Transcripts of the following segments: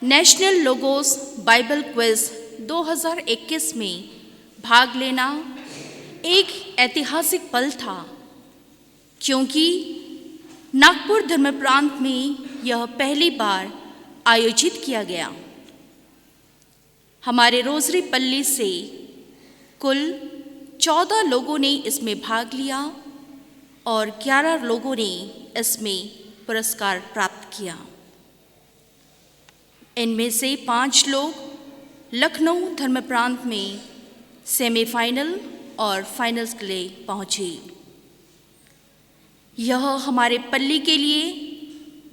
National Logos Bible quiz 2021 में भाग लेना एक ऐतिहासिक पल था, क्योंकि नागपुर धर्म प्रांत में यह पहली बार आयोजित किया गया। हमारे रोजरी पल्ली से कुल 14 लोगों ने इसमें भाग लिया और 11 लोगों ने इसमें पुरस्कार प्राप्त किया। इनमें से 5 लोग लखनऊ धर्म प्रांत में सेमीफाइनल और फाइनल्स के लिए पहुंचे। यह हमारे पल्ली के लिए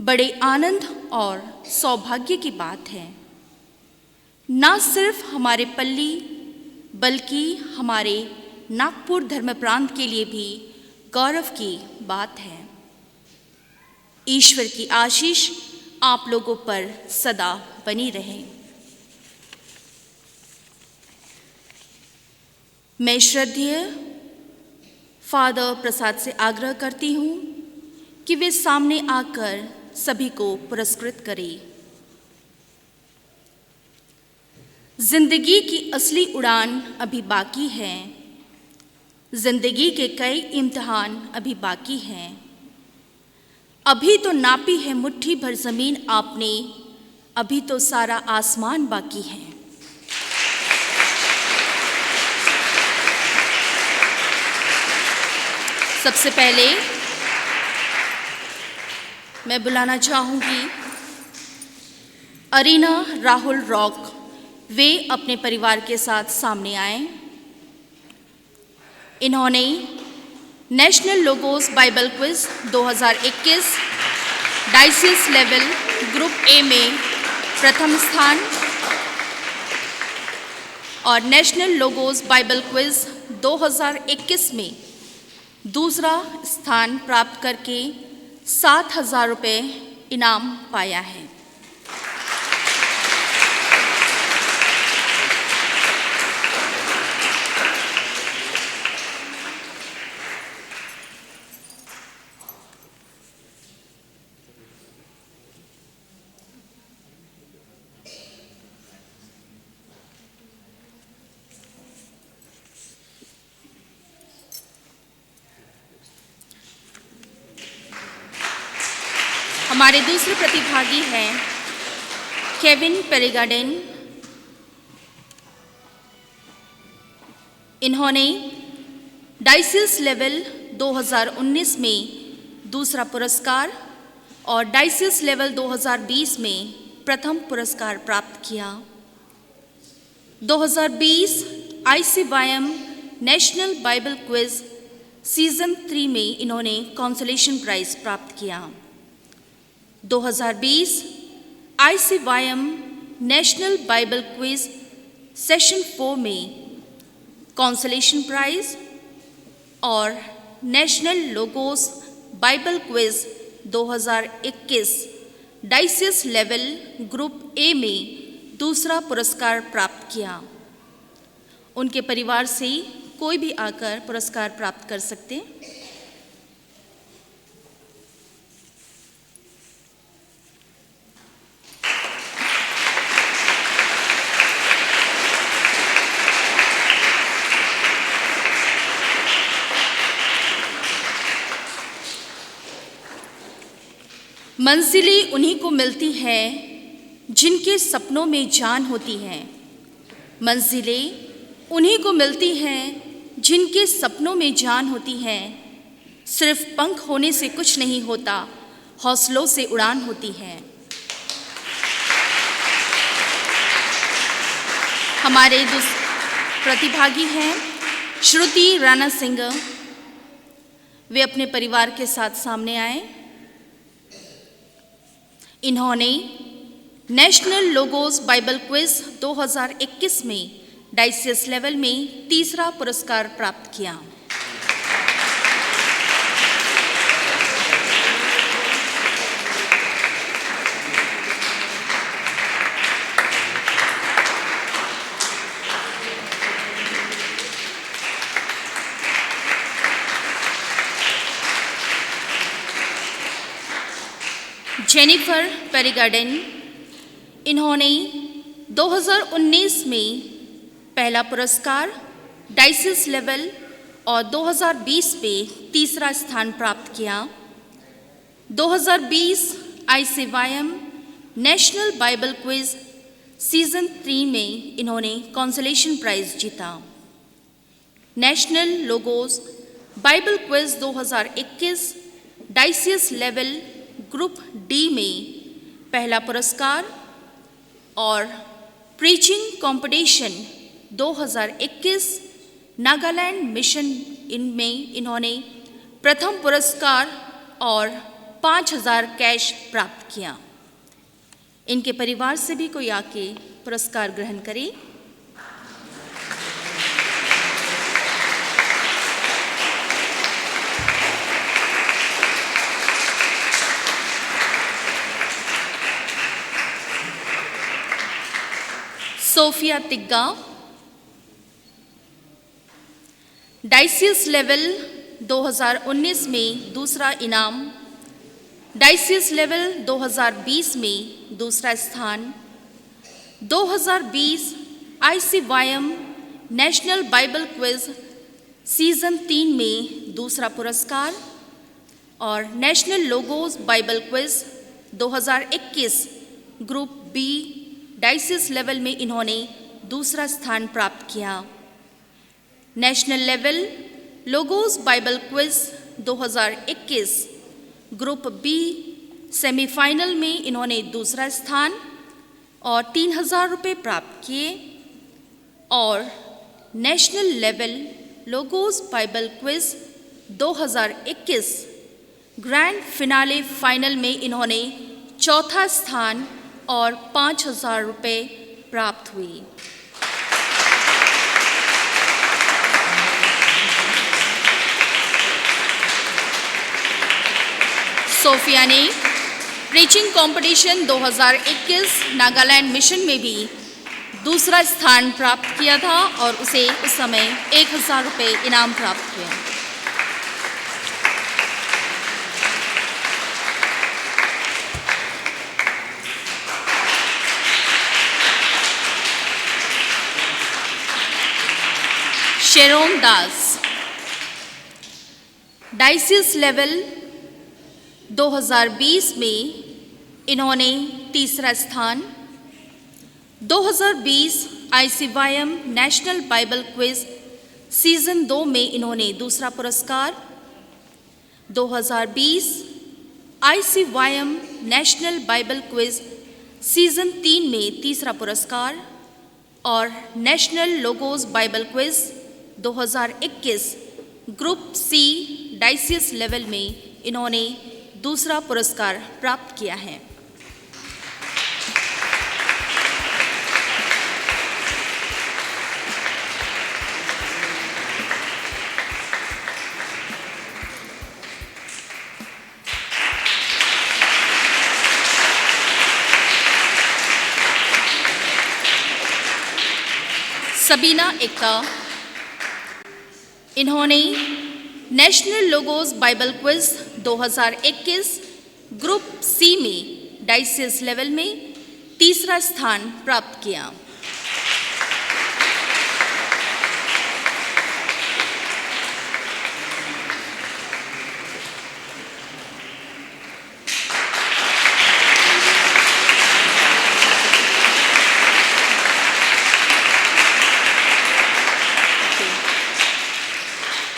बड़े आनंद और सौभाग्य की बात है। न सिर्फ हमारे पल्ली बल्कि हमारे नागपुर धर्म प्रांत के लिए भी गौरव की बात है। ईश्वर की आशीष आप लोगों पर सदा बनी रहे। मैं श्रद्धेय फादर प्रसाद से आग्रह करती हूँ कि वे सामने आकर सभी को पुरस्कृत करें। जिंदगी की असली उड़ान अभी बाकी है। जिंदगी के कई इम्तिहान अभी बाकी हैं। अभी तो नापी है मुट्ठी भर जमीन आपने, अभी तो सारा आसमान बाकी है। सबसे पहले मैं बुलाना चाहूंगी अरीना राहुल रॉक। वे अपने परिवार के साथ सामने आए। इन्होंने national Logos Bible quiz 2021 diocese level group A में प्रथम स्थान और नेशनल लोगोस बाइबल क्विज 2021 में दूसरा स्थान प्राप्त करके 7,000 रुपये इनाम पाया है। हमारे दूसरे प्रतिभागी हैं केविन पेरिगार्डेन। इन्होंने डायसिस लेवल 2019 में दूसरा पुरस्कार और डायसिस लेवल 2020 में प्रथम पुरस्कार प्राप्त किया। 2020 ICYM national Bible quiz season 3 में इन्होंने कंसोलेशन प्राइज प्राप्त किया। 2020 ICYM national Bible quiz session 4 में कंसोलेशन प्राइज और national Logos Bible quiz 2021 diocese level group A में दूसरा पुरस्कार प्राप्त किया। उनके परिवार से कोई भी आकर पुरस्कार प्राप्त कर सकते हैं। मंजिलें उन्हीं को मिलती है जिनके सपनों में जान होती है। मंजिलें उन्हीं को मिलती हैं जिनके सपनों में जान होती है। सिर्फ पंख होने से कुछ नहीं होता, हौसलों से उड़ान होती है। हमारे प्रतिभागी हैं श्रुति राणा सिंह। वे अपने परिवार के साथ सामने आए। इन्होंने नेशनल लोगोस बाइबल क्विज 2021 में डायसिस लेवल में तीसरा पुरस्कार प्राप्त किया। जेनिफर पेरिगार्डेन इन्होंने 2019 में पहला पुरस्कार डायसिस लेवल और 2020 में तीसरा स्थान प्राप्त किया। 2020 ICYM national Bible quiz season 3 में इन्होंने कंसोलेशन प्राइज जीता। National Logos Bible quiz 2021 diocese level group D में पहला पुरस्कार और प्रीचिंग कंपटीशन 2021 नागालैंड मिशन में इन्होंने प्रथम पुरस्कार और 5000 कैश प्राप्त किया। इनके परिवार से भी कोई आके पुरस्कार ग्रहण करे। सोफिया तिग्गा डायसिस लेवल 2019 में दूसरा इनाम, डायसिस लेवल 2020 में दूसरा स्थान, 2020 ICYM national Bible quiz season 3 में दूसरा पुरस्कार और national Logos Bible quiz 2021 group B diocese level में इन्होंने दूसरा स्थान प्राप्त किया। National level Logos Bible quiz 2021 group B semifinal में इन्होंने दूसरा स्थान और 3000 रुपये प्राप्त किए और national level Logos Bible quiz 2021 grand finale final में इन्होंने चौथा स्थान और 5000 रुपये प्राप्त हुई। सोफिया ने प्रीचिंग कंपटीशन 2021 नागालैंड मिशन में भी दूसरा स्थान प्राप्त किया था और उसे उस समय 1000 रुपये इनाम प्राप्त हुए। शेरोन दास डायसिस लेवल 2020 में इन्होंने तीसरा स्थान, 2020 ICYM national Bible quiz season 2 में इन्होंने दूसरा पुरस्कार, 2020 ICYM national Bible quiz season 3 में तीसरा पुरस्कार और national Logos Bible quiz 2021 group C diocese level में इन्होंने दूसरा पुरस्कार प्राप्त किया है। सबीना एक्का इन्होंने national Logos Bible quiz 2021 group C में डायसिस लेवल में तीसरा स्थान प्राप्त किया।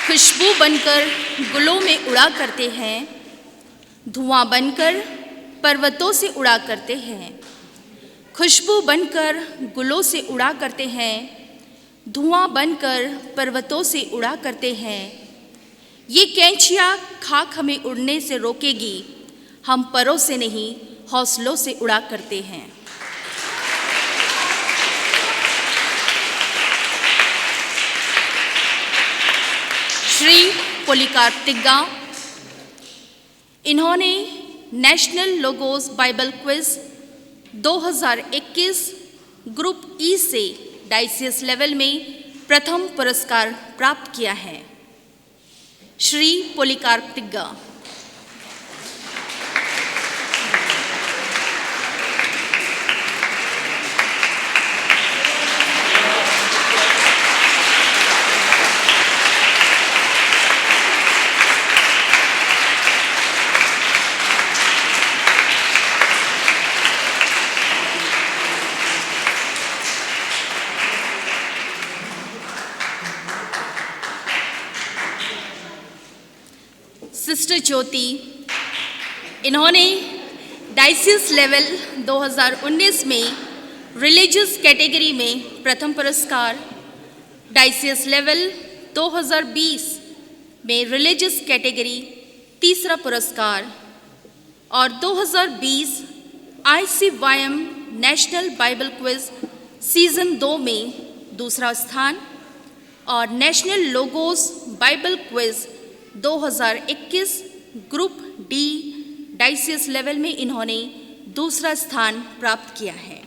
खुशबू बनकर गुलों में उड़ा करते हैं, धुआं बनकर पर्वतों से उड़ा करते हैं। खुशबू बनकर गुलों से उड़ा करते हैं, धुआं बनकर पर्वतों से उड़ा करते हैं। ये कैंचियाँ खाक हमें उड़ने से रोकेगी, हम परों से नहीं हौसलों से उड़ा करते हैं। श्री पोलिकार्प तिग्गा इन्होंने national Logos Bible quiz 2021 group ई से डायसिस लेवल में प्रथम पुरस्कार प्राप्त किया है। श्री पोलिकार्प तिग्गा। सिस्टर ज्योति, इन्होंने डायसिस लेवल 2019 में रिलीजियस कैटेगरी में प्रथम पुरस्कार, डायसिस लेवल 2020 में रिलीजियस कैटेगरी तीसरा पुरस्कार और 2020 ICYM national Bible quiz season 2 में दूसरा स्थान और national Logos Bible quiz 2021 group D diocese level में इन्होंने दूसरा स्थान प्राप्त किया है।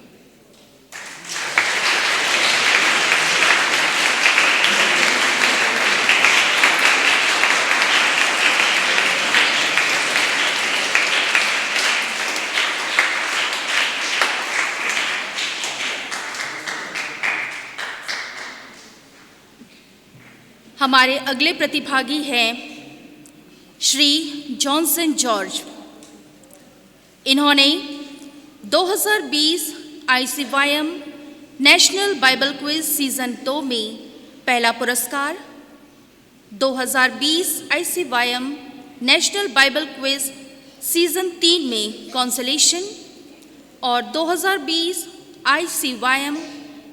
हमारे अगले प्रतिभागी हैं श्री जॉनसन जॉर्ज। इन्होंने 2020 ICYM national Bible quiz season 2 में पहला पुरस्कार, 2020 ICYM national Bible quiz season 3 में कॉन्सोलेशन और 2020 ICYM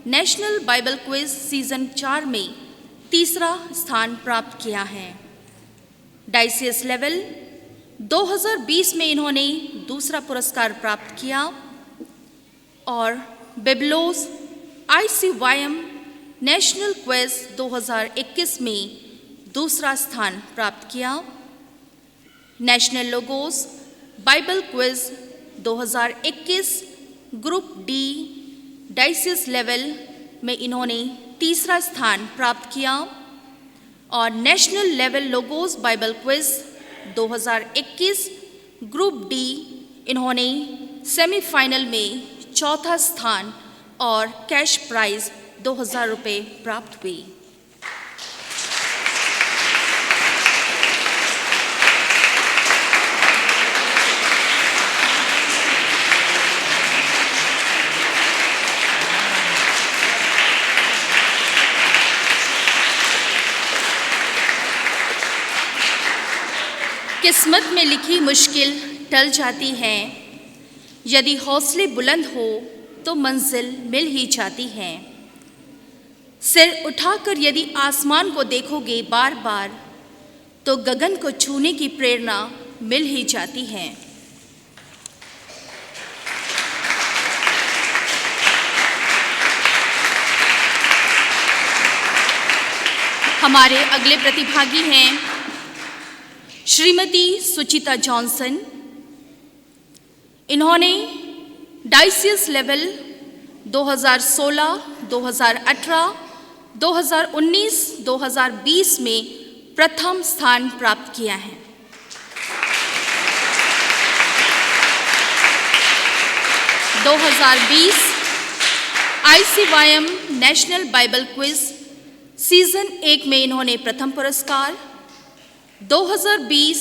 national Bible quiz season 4 में तीसरा स्थान प्राप्त किया है। डायसिस लेवल 2020 में इन्होंने दूसरा पुरस्कार प्राप्त किया और बिबलोस ICYM नेशनल क्विज 2021 में दूसरा स्थान प्राप्त किया। National Logos Bible quiz 2021 group D diocese level में इन्होंने तीसरा स्थान प्राप्त किया और national level Logos Bible quiz 2021 group D इन्होंने सेमीफाइनल में चौथा स्थान और कैश प्राइज 2000 रुपये प्राप्त हुई। किस्मत में लिखी मुश्किल टल जाती है, यदि हौसले बुलंद हो तो मंजिल मिल ही जाती है। सिर उठाकर यदि आसमान को देखोगे बार बार तो गगन को छूने की प्रेरणा मिल ही जाती है। हमारे अगले प्रतिभागी हैं श्रीमती सुचिता जॉनसन। इन्होंने डायसिस लेवल 2016, 2018, 2019, 2020 में प्रथम स्थान प्राप्त किया है। ICYM national Bible quiz season 1 में इन्होंने प्रथम पुरस्कार, 2020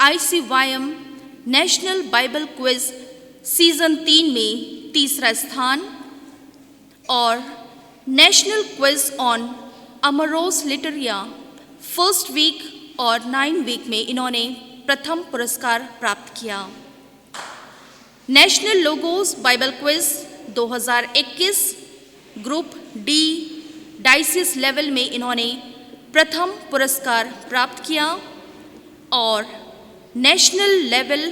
ICYM national Bible quiz season 3 में तीसरा स्थान और national quiz on Amoris Laetitia first week और 9 वीक में इन्होंने प्रथम पुरस्कार प्राप्त किया। National Logos Bible quiz 2021 group D diocese level में इन्होंने प्रथम पुरस्कार प्राप्त किया और national level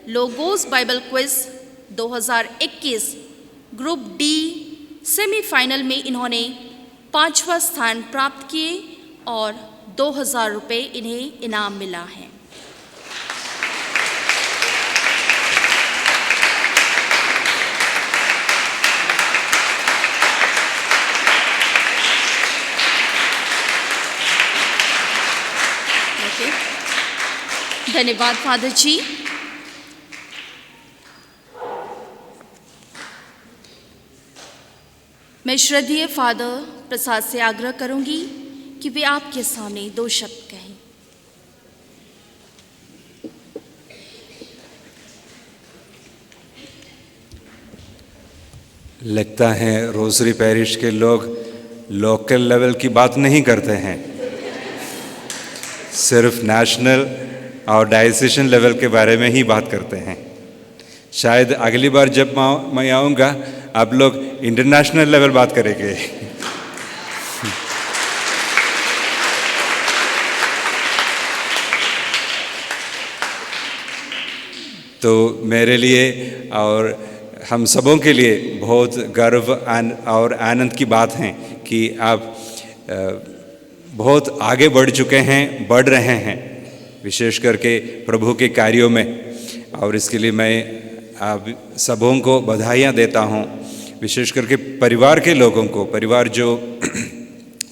Logos Bible quiz 2021 group D semifinal में इन्होंने 5वां स्थान प्राप्त किए और 2000 रुपये इन्हें इनाम मिला है। धन्यवाद फादर जी। मैं श्रद्धेय फादर प्रसाद से आग्रह करूंगी कि वे आपके सामने 2 शब्द कहें। लगता है रोजरी पैरिश के लोग लोकल लेवल की बात नहीं करते हैं, सिर्फ नेशनल और डायसेशन लेवल के बारे में ही बात करते हैं। शायद अगली बार जब मैं आऊँगा आप लोग इंटरनेशनल लेवल बात करेंगे। तो मेरे लिए और हम सबों के लिए बहुत गर्व और आनंद की बात है कि आप बहुत आगे बढ़ चुके हैं, बढ़ रहे हैं, विशेष करके प्रभु के कार्यों में। और इसके लिए मैं आप सबों को बधाइयाँ देता हूँ, विशेष करके परिवार के लोगों को, परिवार जो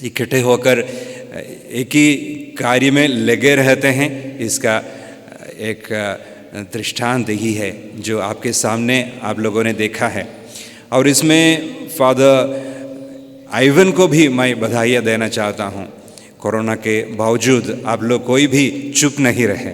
इकट्ठे होकर एक ही कार्य में लगे रहते हैं। इसका एक दृष्टांत ही है जो आपके सामने आप लोगों ने देखा है। और इसमें फादर आइवन को भी मैं बधाइयाँ देना चाहता हूँ। कोरोना के बावजूद आप लोग कोई भी चुप नहीं रहे।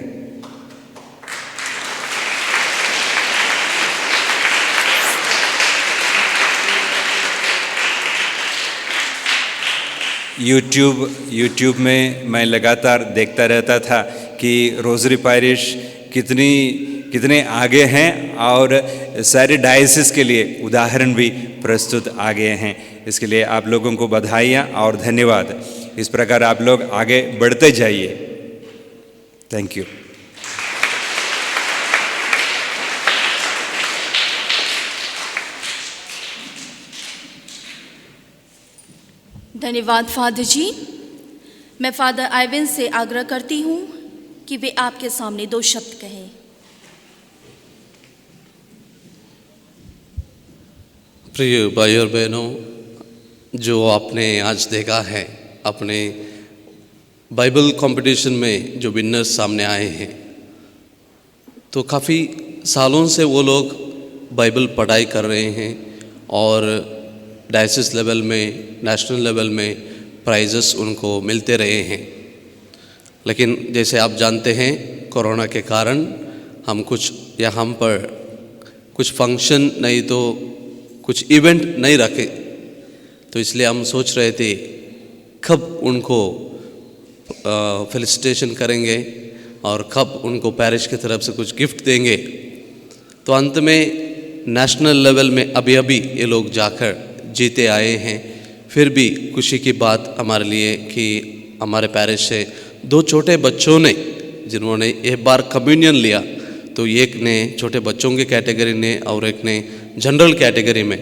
यूट्यूब में मैं लगातार देखता रहता था कि रोजरी पैरिश कितने आगे हैं और सारे डायसिस के लिए उदाहरण भी प्रस्तुत आ गए हैं। इसके लिए आप लोगों को बधाइयाँ और धन्यवाद। इस प्रकार आप लोग आगे बढ़ते जाइए। Thank you. धन्यवाद फादर जी। मैं फादर आइवन से आग्रह करती हूँ कि वे आपके सामने 2 शब्द कहें। प्रिय भाई और बहनों, जो आपने आज देखा है, अपने बाइबल कंपटीशन में जो विनर्स सामने आए हैं, तो काफ़ी सालों से वो लोग बाइबल पढ़ाई कर रहे हैं और डायसिस लेवल में, नेशनल लेवल में प्राइजेस उनको मिलते रहे हैं। लेकिन जैसे आप जानते हैं, कोरोना के कारण हम कुछ यहाँ पर कुछ फंक्शन नहीं तो कुछ इवेंट नहीं रखे, तो इसलिए हम सोच रहे थे कब उनको फेलिसिटेशन करेंगे और कब उनको पैरिश की तरफ से कुछ गिफ्ट देंगे। तो अंत में नेशनल लेवल में अभी ये लोग जाकर जीते आए हैं। फिर भी खुशी की बात हमारे लिए कि हमारे पैरिश से 2 छोटे बच्चों ने, जिन्होंने एक बार कम्युनियन लिया, तो एक ने छोटे बच्चों के कैटेगरी ने और एक ने जनरल कैटेगरी में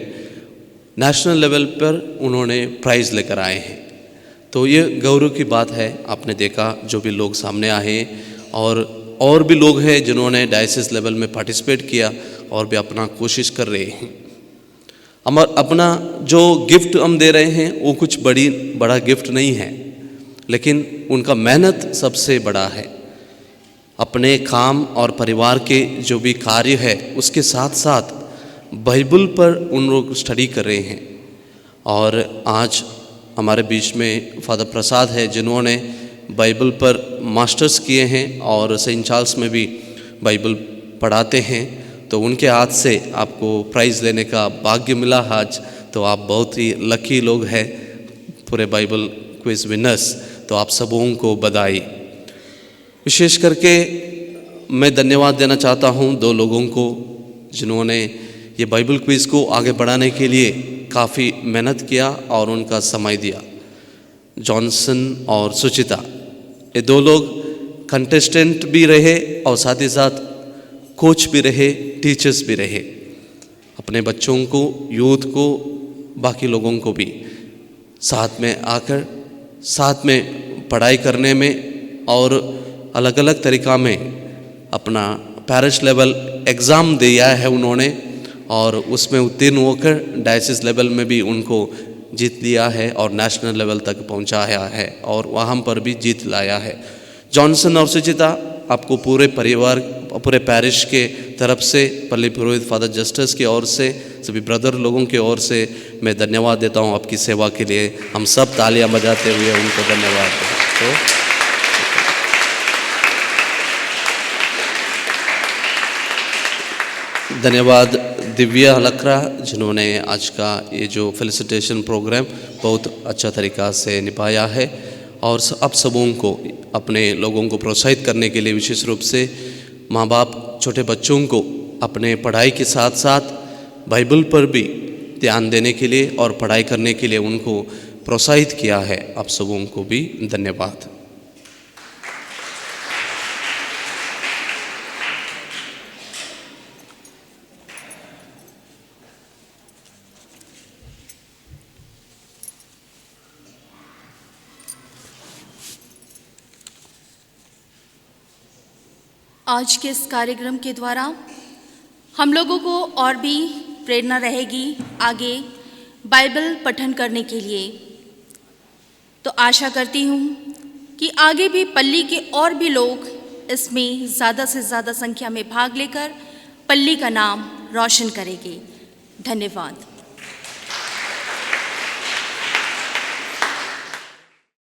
नेशनल लेवल पर उन्होंने प्राइज़ लेकर आए हैं। तो ये गौरव की बात है। आपने देखा जो भी लोग सामने आए और भी लोग हैं जिन्होंने डायसिस लेवल में पार्टिसिपेट किया और भी अपना कोशिश कर रहे हैं। अपना जो गिफ्ट हम दे रहे हैं वो कुछ बड़ा गिफ्ट नहीं है, लेकिन उनका मेहनत सबसे बड़ा है। अपने काम और परिवार के जो भी कार्य है उसके साथ साथ बाइबल पर उन लोग स्टडी कर रहे हैं। और आज हमारे बीच में फादर प्रसाद है, जिन्होंने बाइबल पर मास्टर्स किए हैं और सेंट चार्ल्स में भी बाइबल पढ़ाते हैं। तो उनके हाथ से आपको प्राइज़ लेने का भाग्य मिला आज। तो आप बहुत ही लकी लोग हैं, पूरे बाइबल क्विज़ विनर्स। तो आप सबों को बधाई। विशेष करके मैं धन्यवाद देना चाहता हूं 2 लोगों को, जिन्होंने ये बाइबल क्विज़ को आगे बढ़ाने के लिए काफ़ी मेहनत किया और उनका समय दिया। जॉनसन और सुचिता, ये 2 लोग कंटेस्टेंट भी रहे और साथ ही साथ कोच भी रहे, टीचर्स भी रहे। अपने बच्चों को, यूथ को, बाकी लोगों को भी साथ में आकर साथ में पढ़ाई करने में और अलग अलग तरीक़ा में अपना पैरिश लेवल एग्ज़ाम दिया है उन्होंने, और उसमें उत्तीर्ण होकर डायसिस लेवल में भी उनको जीत लिया है और नेशनल लेवल तक पहुंचाया है और वहाँ पर भी जीत लाया है। जॉनसन और सुचिता, आपको पूरे परिवार, पूरे पैरिश के तरफ से, पल्ली पुरोहित फादर जस्टिस की ओर से, सभी ब्रदर लोगों की ओर से मैं धन्यवाद देता हूं आपकी सेवा के लिए। हम सब तालियां बजाते हुए उनको धन्यवाद दें। धन्यवाद दिव्या लकरा, जिन्होंने आज का ये जो फेलिसिटेशन प्रोग्राम बहुत अच्छा तरीक़ा से निभाया है। और अब सबों को अपने लोगों को प्रोत्साहित करने के लिए विशेष रूप से माँ बाप छोटे बच्चों को अपने पढ़ाई के साथ साथ बाइबल पर भी ध्यान देने के लिए और पढ़ाई करने के लिए उनको प्रोत्साहित किया है। आप सबों को भी धन्यवाद। आज के इस कार्यक्रम के द्वारा हम लोगों को और भी प्रेरणा रहेगी आगे बाइबल पठन करने के लिए। तो आशा करती हूँ कि आगे भी पल्ली के और भी लोग इसमें ज़्यादा से ज़्यादा संख्या में भाग लेकर पल्ली का नाम रोशन करेंगे। धन्यवाद।